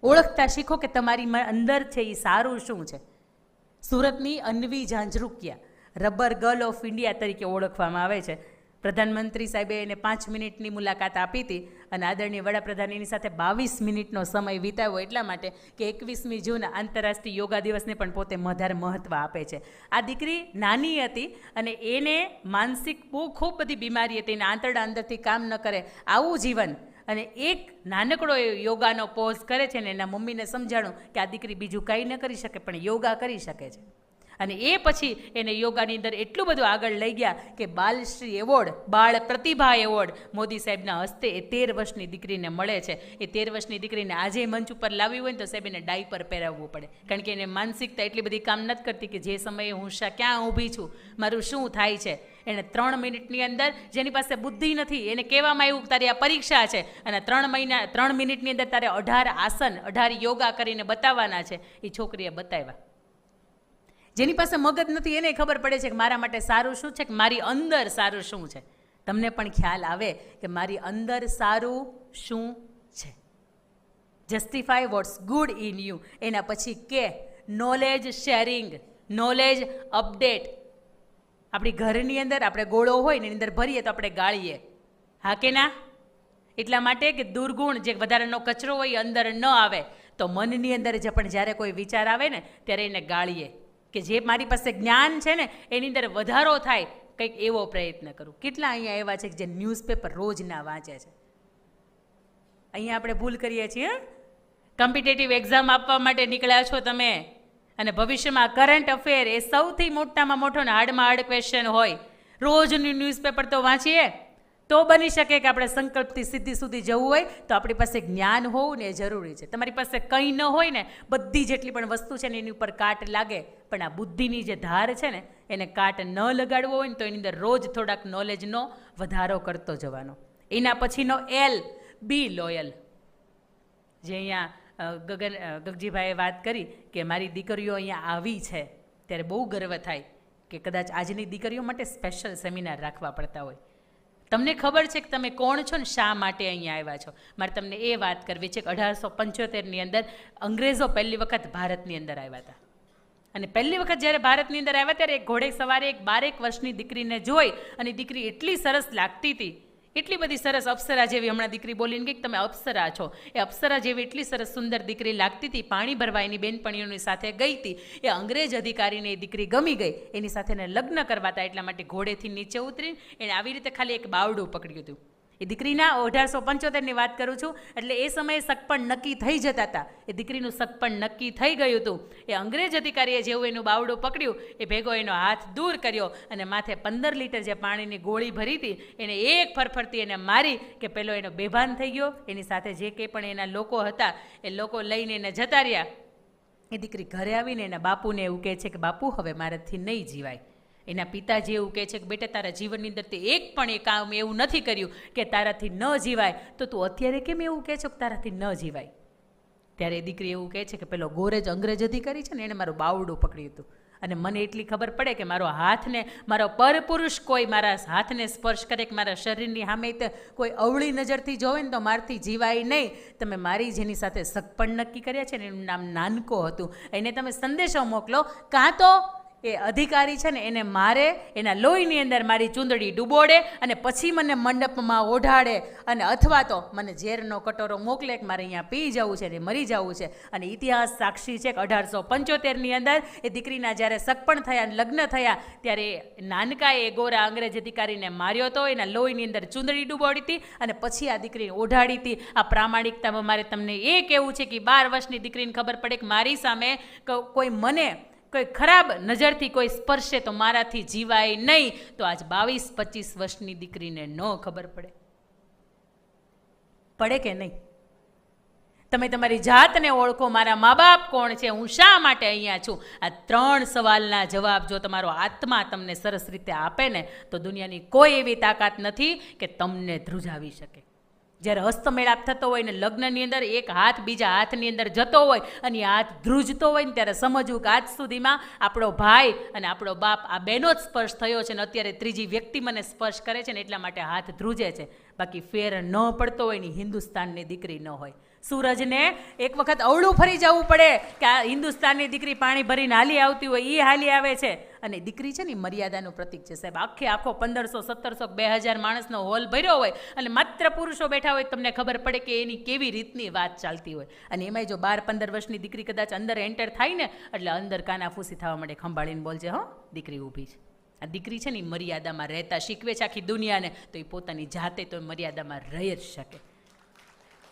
ઓળખતા શીખો કે તમારી અંદર છે એ સારું શું છે. સુરતની Anvi Zanzarukiya rubber girl of India તરીકે ઓળખવામાં આવે છે. પ્રધાનમંત્રી સાહેબે એને 5 મિનિટની મુલાકાત આપી હતી અને આદરણીય વડાપ્રધાન એની સાથે 22 મિનિટનો સમય વિતાવ્યો, એટલા માટે કે 21મી જૂન આંતરરાષ્ટ્રીય યોગા દિવસને પણ પોતે વધારે મહત્ત્વ આપે છે. આ દીકરી નાની હતી અને એને માનસિક ખૂબ બધી બીમારી હતી, એને આંતરડા અંદરથી કામ ન કરે આવું જીવન, અને એક નાનકડો યોગાનો પોઝ કરે છે ને એના મમ્મીને સમજાણું કે આ દીકરી બીજું કંઈ ન કરી શકે પણ યોગા કરી શકે છે. અને એ પછી એને યોગાની અંદર એટલું બધું આગળ લઈ ગયા કે બાલશ્રી એવોર્ડ, બાળ પ્રતિભા એવોર્ડ મોદી સાહેબના હસ્તે એ 13 વર્ષની દીકરીને મળે છે. એ 13 વર્ષની દીકરીને આજે મંચ ઉપર લાવી હોય ને તો સાહેબ એને ડાયપર પહેરાવવું પડે, કારણ કે એને માનસિકતા એટલી બધી કામ નથી કરતી કે જે સમયે હું ક્યાં ઊભી છું, મારું શું થાય છે. એને 3 મિનિટની અંદર, જેની પાસે બુદ્ધિ નથી એને કહેવામાં આવ્યું તારી આ પરીક્ષા છે અને 3 મિનિટની અંદર તારે 18 આસન 18 યોગા કરીને બતાવવાના છે. એ છોકરીએ બતાવ્યા. જેની પાસે મગજ નથી એને ખબર પડે છે કે મારા માટે સારું શું છે, કે મારી અંદર સારું શું છે. તમને પણ ખ્યાલ આવે કે મારી અંદર સારું શું છે. Justify what's good in you. એના પછી કે નોલેજ શેરિંગ, નોલેજ અપડેટ. આપણી ઘરની અંદર આપણે ગોળો હોય ને એની અંદર ભરીએ તો આપણે ગાળીએ, હા કે ના? એટલા માટે કે દુર્ગુણ જે વધારાનો કચરો હોય અંદર ન આવે. તો મનની અંદર પણ જ્યારે કોઈ વિચાર આવે ને ત્યારે એને ગાળીએ કે જે મારી પાસે જ્ઞાન છે ને એની અંદર વધારો થાય, કંઈક એવો પ્રયત્ન કરું. કેટલા અહીંયા એવા છે કે જે ન્યૂઝપેપર રોજ ના વાંચે છે. અહીંયા આપણે ભૂલ કરીએ છીએ. કોમ્પિટેટિવ એક્ઝામ આપવા માટે નીકળ્યા છો તમે અને ભવિષ્યમાં કરંટ અફેર એ સૌથી મોટામાં મોટો ને હાર્ડમાં હાર્ડ ક્વેશ્ચન હોય. રોજનું ન્યૂઝપેપર તો વાંચીએ તો બની શકે કે આપણે સંકલ્પથી સિદ્ધિ સુધી જવું હોય તો આપણી પાસે જ્ઞાન હોવું ને એ જરૂરી છે. તમારી પાસે કંઈ ન હોય ને, બધી જેટલી પણ વસ્તુ છે ને એની ઉપર કાટ લાગે, પણ આ બુદ્ધિની જે ધાર છે ને એને કાટ ન લગાડવો હોય ને તો એની અંદર રોજ થોડાક નોલેજનો વધારો કરતો જવાનો. એના પછીનો L, બી લોયલ. જે અહીંયા ગગજીભાઈએ વાત કરી કે મારી દીકરીઓ અહીંયા આવી છે ત્યારે બહુ ગર્વ થાય કે કદાચ આજની દીકરીઓ માટે સ્પેશિયલ સેમિનાર રાખવા પડતા હોય. તમને ખબર છે કે તમે કોણ છો ને શા માટે અહીંયા આવ્યા છો. મારે તમને એ વાત કરવી છે કે 1875ની અંદર અંગ્રેજો પહેલી વખત ભારતની અંદર આવ્યા હતા. અને પહેલી વખત જ્યારે ભારતની અંદર આવ્યા ત્યારે એક ઘોડે સવારે એક 12 વર્ષની દીકરીને જોઈ અને દીકરી એટલી સરસ લાગતી હતી, એટલી બધી સરસ અપ્સરા જેવી. હમણાં દીકરી બોલીને ગઈ કે તમે અપ્સરા છો. એ અપ્સરા જેવી એટલી સરસ સુંદર દીકરી લાગતી હતી. પાણી ભરવા એની બેનપણીઓની સાથે ગઈ હતી. એ અંગ્રેજ અધિકારીને એ દીકરી ગમી ગઈ, એની સાથે એને લગ્ન કરવા હતા. એટલા માટે ઘોડેથી નીચે ઉતરીને એને આવી રીતે ખાલી એક બાવડું પકડ્યું હતું. એ દીકરીના 1875ની વાત કરું છું. એટલે એ સમયે સગપણ નક્કી થઈ જતા હતા. એ દીકરીનું સગપણ નક્કી થઈ ગયું હતું. એ અંગ્રેજ અધિકારીએ જેવું એનું બાવડું પકડ્યું એ ભેગો એનો હાથ દૂર કર્યો અને માથે 15 લીટર જે પાણીની ગોળી ભરી હતી એને એક ફરફરતી એને મારી કે પેલો એનો બેભાન થઈ ગયો. એની સાથે જે કંઈ પણ એના લોકો હતા એ લોકો લઈને એને જતા રહ્યા. એ દીકરી ઘરે આવીને એના બાપુને એવું કહે છે કે બાપુ હવે મારાથી નહીં જીવાય. એના પિતાજી એવું કહે છે કે બેટા તારા જીવનની અંદર તે એક પણ એ કામ એવું નથી કર્યું કે તારાથી ન જીવાય, તો તું અત્યારે કેમ એવું કહે છો કે તારાથી ન જીવાય? ત્યારે એ દીકરી એવું કહે છે કે પેલો ગોરેજ અંગ્રેજ અધિકારી છે ને એણે મારું બાવડું પકડ્યું હતું અને મને એટલી ખબર પડે કે મારો હાથને, મારો પરપુરુષ કોઈ મારા હાથને સ્પર્શ કરે કે મારા શરીરની સામે કોઈ અવળી નજરથી જોવે ને તો મારથી જીવાય નહીં. તમે મારી જેની સાથે સગપણ નક્કી કર્યા છે ને એનું નામ નાનકો હતું, એને તમે સંદેશો મોકલો. કાં તો એ અધિકારી છે ને એને મારે, એના લોહીની અંદર મારી ચૂંદડી ડૂબોડે અને પછી મને મંડપમાં ઓઢાડે, અને અથવા તો મને ઝેરનો કટોરો મોકલે કે મારે અહીંયા પી જવું છે ને મરી જવું છે. અને ઇતિહાસ સાક્ષી છે કે 1875ની અંદર એ દીકરીના જ્યારે સગપણ થયા, લગ્ન થયા, ત્યારે નાનકાએ એ ગોરા અંગ્રેજ અધિકારીને માર્યો હતો, એના લોહીની અંદર ચૂંદડી ડૂબોડી હતી અને પછી આ દીકરીને ઓઢાડી હતી. આ પ્રામાણિકતામાં મારે તમને એ કહેવું છે કે 12 વર્ષની દીકરીને ખબર પડે કે મારી સામે કોઈ મને કોઈ ખરાબ નજરથી કોઈ સ્પર્શે તો મારાથી જીવાય નહીં. તો આજ 22-25 વર્ષની દીકરીને ન ખબર પડે કે નહીં? તમે તમારી જાતને ઓળખો. મારા મા બાપ કોણ છે, હું શા માટે અહીંયા છું? આ 3 સવાલના જવાબ જો તમારો આત્મા તમને સરસ રીતે આપે ને તો દુનિયાની કોઈ એવી તાકાત નથી કે તમને ધ્રુજાવી શકે. જ્યારે હસ્તમેળાપ થતો હોય ને લગ્નની અંદર એક હાથ બીજા હાથની અંદર જતો હોય અને હાથ ધ્રુજતો હોય ને ત્યારે સમજવું કે આજ સુધીમાં આપણો ભાઈ અને આપણો બાપ આ બેનો જ સ્પર્શ થયો છે ને અત્યારે ત્રીજી વ્યક્તિ મને સ્પર્શ કરે છે ને એટલા માટે હાથ ધ્રુજે છે. બાકી ફેર ન પડતો હોય ને હિન્દુસ્તાનની દીકરી ન હોય. સૂરજને એક વખત અવળું ફરી જવું પડે કે આ હિન્દુસ્તાનની દીકરી પાણી ભરીને હાલી આવતી હોય એ હાલી આવે છે. અને દીકરી છે ને મર્યાદાનું પ્રતીક છે સાહેબ. આખો 1500, 1700, 2000 માણસનો હોલ ભર્યો હોય અને માત્ર પુરુષો બેઠા હોય, તમને ખબર પડે કે એની કેવી રીતની વાત ચાલતી હોય. અને એમાંય જો 12-15 વર્ષની દીકરી કદાચ અંદર એન્ટર થાય ને એટલે અંદર કાનાફૂસી થવા માંડે. ખંભાળીને બોલજે, હો દીકરી ઊભી છે. આ દીકરી છે ને મર્યાદામાં રહેતા શીખવે છે આખી દુનિયાને, તો એ પોતાની જાતે તો મર્યાદામાં રહી જ શકે.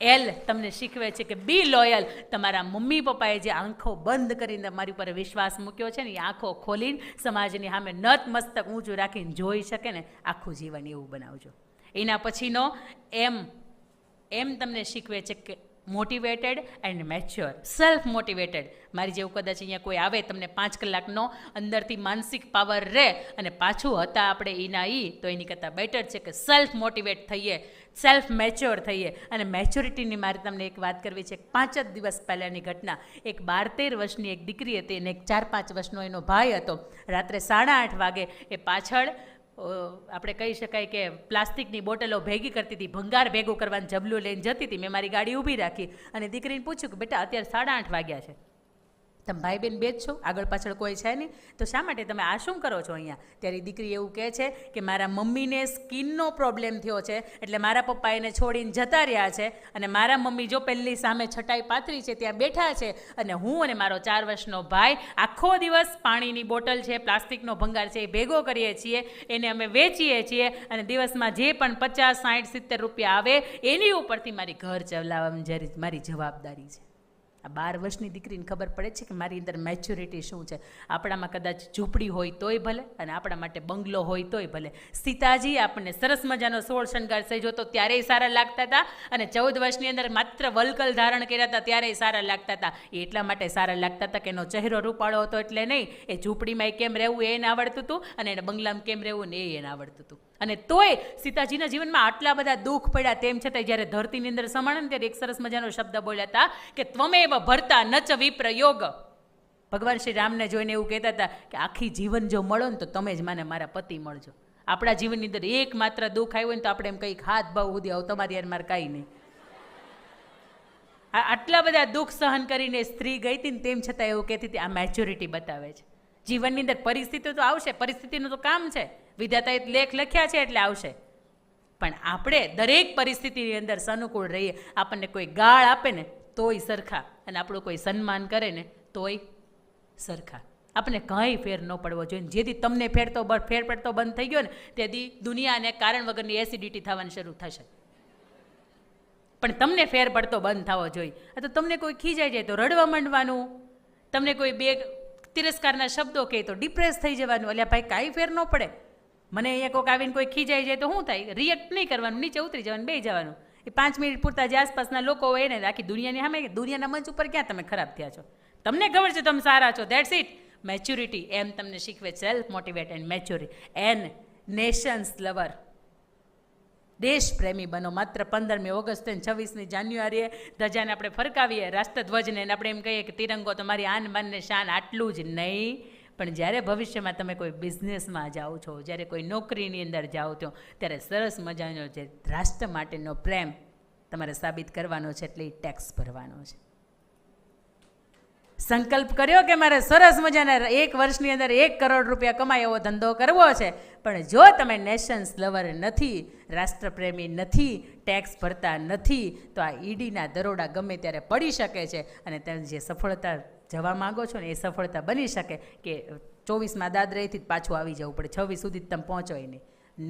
એલ તમને શીખવે છે કે બી લોયલ. તમારા મમ્મી પપ્પાએ જે આંખો બંધ કરીને તમારી ઉપર વિશ્વાસ મૂક્યો છે ને એ આંખો ખોલીને સમાજની સામે નત મસ્તક ઊંચું રાખીને જોઈ શકે ને આખું જીવન એવું બનાવજો. એના પછીનો એમ તમને શીખવે છે કે motivated and mature, self motivated. મારી જેવું કદાચ અહીંયા કોઈ આવે તમને 5 કલાકનો અંદરથી માનસિક પાવર રહે અને પાછું હતા આપણે એના તો એની કરતાં બેટર છે કે સેલ્ફ મોટિવેટ થઈએ, સેલ્ફ મેચ્યોર થઈએ. અને મેચ્યોરિટીની મારે તમને એક વાત કરવી છે. 5 જ દિવસ પહેલાંની ઘટના. એક 12-13 વર્ષની એક દીકરી હતી અને એક 4-5 વર્ષનો એનો ભાઈ હતો. રાત્રે 8:30 વાગે એ પાછળ આપણે કહી શકાય કે પ્લાસ્ટિકની બોટલો ભેગી કરતી હતી, ભંગાર ભેગું કરવાનું જબલું લઈને જતી હતી. મેં મારી ગાડી ઊભી રાખી અને દીકરીને પૂછ્યું કે બેટા અત્યારે 8:30 વાગ્યા છે, તમે ભાઈ બેન બે જ છો, આગળ પાછળ કોઈ છે નહીં, તો શા માટે તમે આ શું કરો છો અહીંયા? ત્યારે દીકરી એવું કહે છે કે મારા મમ્મીને સ્કિનનો પ્રોબ્લેમ થયો છે એટલે મારા પપ્પા એને છોડીને જતા રહ્યા છે અને મારા મમ્મી જો પહેલી સામે છટાઈ પાથરી છે ત્યાં બેઠા છે અને હું અને મારો 4 વર્ષનો ભાઈ આખો દિવસ પાણીની બોટલ છે, પ્લાસ્ટિકનો ભંગાર છે એ ભેગો કરીએ છીએ, એને અમે વેચીએ છીએ અને દિવસમાં જે પણ 50, 60, 70 રૂપિયા આવે એની ઉપરથી મારી ઘર ચલાવવાની મારી જવાબદારી છે. આ 12 વર્ષની દીકરીને ખબર પડે છે કે મારી અંદર મેચ્યોરિટી શું છે. આપણામાં કદાચ ઝૂંપડી હોય તોય ભલે અને આપણા માટે બંગલો હોય તોય ભલે. સીતાજી આપણને સરસ મજાનો 16 શણગાર સજ્યો તો ત્યારેય સારા લાગતા હતા અને 14 વર્ષની અંદર માત્ર વલકલ ધારણ કર્યા હતા ત્યારેય સારા લાગતા હતા. એ એટલા માટે સારા લાગતા હતા કે એનો ચહેરો રૂપાળો હતો એટલે નહીં, એ ઝૂંપડીમાં કેમ રહેવું એને આવડતું હતું અને એને બંગલામાં કેમ રહેવું ને એને આવડતું હતું. અને તોય સીતાજીના જીવનમાં આટલા બધા દુઃખ પડ્યા તેમ છતાં જ્યારે ધરતીની અંદર સમાણ ને ત્યારે એક સરસ મજાનો શબ્દ બોલ્યા હતા કે ત્વમેવ ભર્તા નચ વિપ્રયોગ. ભગવાન શ્રી રામને જોઈને એવું કહેતા હતા કે આખી જીવન જો મળો ને તો તમે જ મને મારા પતિ મળજો. આપણા જીવનની અંદર એકમાત્ર દુઃખ આવ્યું હોય ને તો આપણે એમ કંઈક હાથ ભાવ સુધી આવ તમારી યાર મારે કાંઈ નહીં. આટલા બધા દુઃખ સહન કરીને સ્ત્રી ગઈ હતી ને તેમ છતાં એવું કહેતી હતી. આ મેચ્યોરિટી બતાવે છે. જીવનની અંદર પરિસ્થિતિ તો આવશે, પરિસ્થિતિનું તો કામ છે, વિધાતાએ લેખ લખ્યા છે એટલે આવશે, પણ આપણે દરેક પરિસ્થિતિની અંદર સનુકૂળ રહીએ. આપણને કોઈ ગાળ આપે ને તોય સરખા અને આપણું કોઈ સન્માન કરે ને તોય સરખા. આપણને કંઈ ફેર ન પડવો જોઈએ. જેથી તમને ફેર પડતો બંધ થઈ ગયો ને તેથી દુનિયાને કારણ વગરની એસિડિટી થવાની શરૂ થશે. પણ તમને ફેર પડતો બંધ થવો જોઈએ. તો તમને કોઈ ખીજાઈ જાય તો રડવા માંડવાનું, તમને કોઈ બે તિરસ્કારના શબ્દો કહે તો ડિપ્રેસ થઈ જવાનું. એટલે ભાઈ કાંઈ ફેર ન પડે. મને અહીંયા કોઈક આવીને કોઈ ખીજાઈ જાય તો શું થાય? રિએક્ટ નહીં કરવાનું, નીચે ઉતરી જવાનું, બે જવાનું. એ 5 મિનિટ પૂરતા જે આસપાસના લોકો હોય ને આખી દુનિયાની સામે, દુનિયાના મંચ ઉપર ક્યાં તમે ખરાબ થયા છો? તમને ખબર છે તમે સારા છો, દેટ્સ ઇટ. મેચ્યોરિટી એમ તમને શીખવે, self motivate and maturity. An nation's lover, દેશ પ્રેમી બનો. માત્ર 15મી ઓગસ્ટે 26મી જાન્યુઆરીએ ધજાને આપણે ફરકાવીએ, રાષ્ટ્રધ્વજને, આપણે એમ કહીએ કે તિરંગો તમારી આન બાન ને શાન, આટલું જ નહીં. પણ જ્યારે ભવિષ્યમાં તમે કોઈ બિઝનેસમાં જાઓ છો, જ્યારે કોઈ નોકરીની અંદર જાઓ છો, ત્યારે સરસ મજાનો જે રાષ્ટ્ર માટેનો પ્રેમ તમારે સાબિત કરવાનો છે એટલે એ ટેક્સ ભરવાનો છે. સંકલ્પ કર્યો કે મારે સરસ મજાના 1 વર્ષની અંદર 1 કરોડ રૂપિયા કમાય એવો ધંધો કરવો છે, પણ જો તમે નેશન્સ લવર નથી, રાષ્ટ્રપ્રેમી નથી, ટેક્સ ભરતા નથી, તો આ ઈડીના દરોડા ગમે ત્યારે પડી શકે છે અને તમે જે સફળતા જવા માગો છો ને એ સફળતા બની શકે કે 24માં દાદરાથી જ પાછું આવી જવું પડે, 26 સુધી જ તમે પહોંચો નહીં.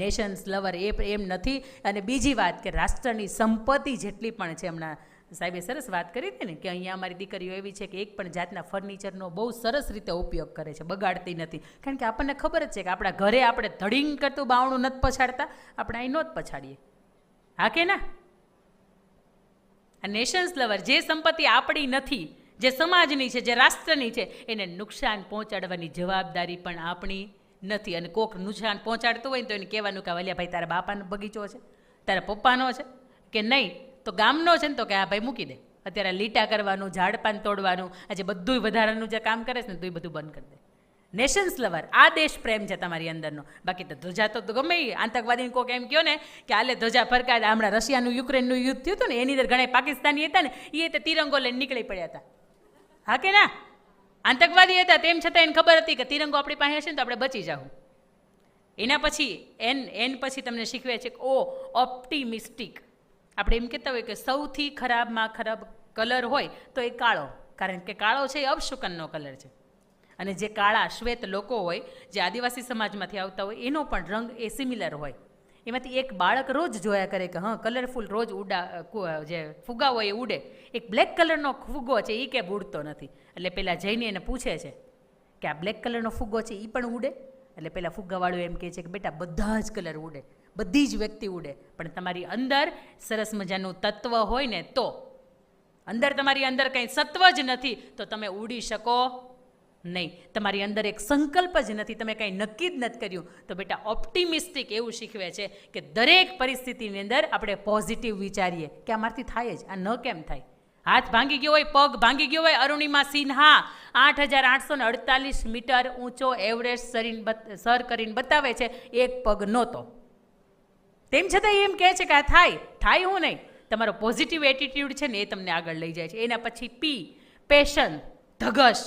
નેશન્સ લવર એમ નથી. અને બીજી વાત કે રાષ્ટ્રની સંપત્તિ જેટલી પણ છે, હમણાં સાહેબે સરસ વાત કરી હતી ને કે અહીંયા અમારી દીકરીઓ એવી છે કે એક પણ જાતના ફર્નિચરનો બહુ સરસ રીતે ઉપયોગ કરે છે, બગાડતી નથી. કારણ કે આપણને ખબર જ છે કે આપણા ઘરે આપણે ધડીંગ કરતું બાવણું નથી પછાડતા, આપણે અહીં ન જ પછાડીએ. હા કે ના? આ નેશન્સ લવર, જે સંપત્તિ આપણી નથી, જે સમાજની છે, જે રાષ્ટ્રની છે, એને નુકસાન પહોંચાડવાની જવાબદારી પણ આપણી નથી. અને કોક નુકસાન પહોંચાડતું હોય ને તો એને કહેવાનું કે વલ્યા ભાઈ તારા બાપાનો બગીચો છે, તારા પપ્પાનો છે કે નહીં, તો ગામનો છે ને તો કે આ ભાઈ મૂકી દે. અત્યારે લીટા કરવાનું, ઝાડપાન તોડવાનું, આજે બધું વધારાનું જે કામ કરે છે ને તો એ બધું બંધ કરી દે. નેશન્સ લવર, આ દેશ પ્રેમ છે તમારી અંદરનો. બાકી તો ધ્વજા તો ગમે એ આતંકવાદીને કોઈક એમ કહો ને કે આલે ધ્વજા ફરકાય. હમણાં રશિયાનું યુક્રેનનું યુદ્ધ થયું હતું ને એની અંદર ઘણા પાકિસ્તાની હતા ને એ તે તિરંગો લઈને નીકળી પડ્યા હતા. હા કે ના? આતંકવાદી હતા તેમ છતાં એને ખબર હતી કે તિરંગો આપણી પાસે હશે ને તો આપણે બચી જાઉં. એના પછી એન પછી તમને શીખવે છે કે ઓપ્ટિમિસ્ટિક. આપણે એમ કહેતા હોય કે સૌથી ખરાબમાં ખરાબ કલર હોય તો એ કાળો, કારણ કે કાળો છે એ અપશુકનનો કલર છે. અને જે કાળા શ્વેત લોકો હોય, જે આદિવાસી સમાજમાંથી આવતા હોય, એનો પણ રંગ એ સિમિલર હોય. એમાંથી એક બાળક રોજ જોયા કરે કે હા કલરફુલ રોજ જે ફુગા હોય એ ઉડે. એક બ્લેક કલરનો ફુગ્ગો છે એ કે ઉડતો નથી. એટલે પેલા જઈને એને પૂછે છે કે આ બ્લેક કલરનો ફુગ્ગો છે એ પણ ઉડે? એટલે પેલા ફુગ્ગાવાળું એમ કહે છે કે બેટા બધા જ કલર ઉડે, બધી જ વ્યક્તિ ઉડે, પણ તમારી અંદર સરસ મજાનું તત્વ હોય ને તો. અંદર તમારી અંદર કંઈ સત્વ જ નથી તો તમે ઉડી શકો નહીં. તમારી અંદર એક સંકલ્પ જ નથી, તમે કંઈ નક્કી જ નથી કર્યું તો બેટા ઓપ્ટિમિસ્ટિક એવું શીખવે છે કે દરેક પરિસ્થિતિની અંદર આપણે પોઝિટિવ વિચારીએ કે આ મારથી થાય જ, આ ન કેમ થાય. હાથ ભાંગી ગયો હોય, પગ ભાંગી ગયો હોય. અરુણિમા સિન્હા 8,848 મીટર ઊંચો એવરેસ્ટ સર કરીને બતાવે છે, એક પગ નહોતો. તેમ છતાં એમ કહે છે કે આ થાય હું નહીં. તમારો પોઝિટિવ એટીટ્યૂડ છે ને એ તમને આગળ લઈ જાય છે. એના પછી પી, પેશન, ધગશ.